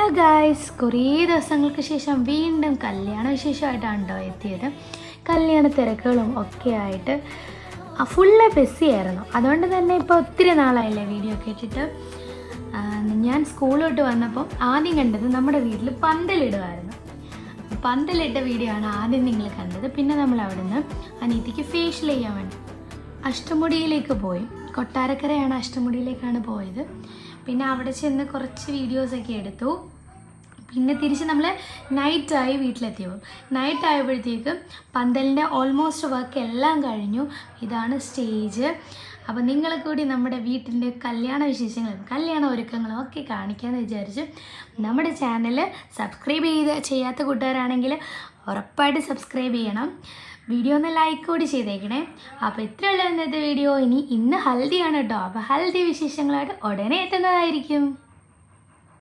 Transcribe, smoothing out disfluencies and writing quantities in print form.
Hello guys, കുറേ ദിവസങ്ങൾക്ക് ശേഷം വീണ്ടും കല്യാണ വിശേഷമായിട്ടാണ് കേട്ടോ എത്തിയത്. കല്യാണ തിരക്കുകളും ഒക്കെ ആയിട്ട് ഫുള്ള് ബിസി ആയിരുന്നു. അതുകൊണ്ട് തന്നെ ഇപ്പോൾ ഒത്തിരി നാളായില്ലേ വീഡിയോ ഒക്കെ ഇട്ടിട്ട്. ഞാൻ സ്കൂളിലോട്ട് വന്നപ്പോൾ ആദ്യം കണ്ടത് നമ്മുടെ വീട്ടിൽ പന്തലിടുമായിരുന്നു. പന്തലിട്ട വീഡിയോ ആണ് ആദ്യം നിങ്ങൾ കണ്ടത്. പിന്നെ നമ്മൾ അവിടെ നിന്ന് അനീതിക്ക് ഫേഷ്യൽ ചെയ്യാൻ വേണ്ടി അഷ്ടമുടിയിലേക്ക് പോയി. കൊട്ടാരക്കരയാണ്, അഷ്ടമുടിയിലേക്കാണ് പോയത്. പിന്നെ അവിടെ ചെന്ന് കുറച്ച് വീഡിയോസൊക്കെ എടുത്തു. പിന്നെ തിരിച്ച് നമ്മൾ നൈറ്റായി വീട്ടിലെത്തിയപ്പോൾ നൈറ്റ് ആയപ്പോഴത്തേക്കും പന്തലിൻ്റെ ഓൾമോസ്റ്റ് വർക്ക് എല്ലാം കഴിഞ്ഞു. ഇതാണ് സ്റ്റേജ്. അപ്പോൾ നിങ്ങളെ കൂടി നമ്മുടെ വീട്ടിൻ്റെ കല്യാണ വിശേഷങ്ങളും കല്യാണ ഒരുക്കങ്ങളും ഒക്കെ കാണിക്കാമെന്ന് വിചാരിച്ചു. നമ്മുടെ ചാനൽ സബ്സ്ക്രൈബ് ചെയ്യാത്ത കൂട്ടുകാരാണെങ്കിൽ ഉറപ്പായിട്ട് സബ്സ്ക്രൈബ് ചെയ്യണം. വീഡിയോ ഒന്ന് ലൈക്ക് കൂടി ചെയ്തേക്കണേ. അപ്പോൾ ഇത്രയുള്ള ഇന്നത്തെ വീഡിയോ. ഇന്ന് ഹൽദിയാണ് കേട്ടോ. അപ്പോൾ ഹൽദി വിശേഷങ്ങളായിട്ട് ഉടനെ എത്തുന്നതായിരിക്കും.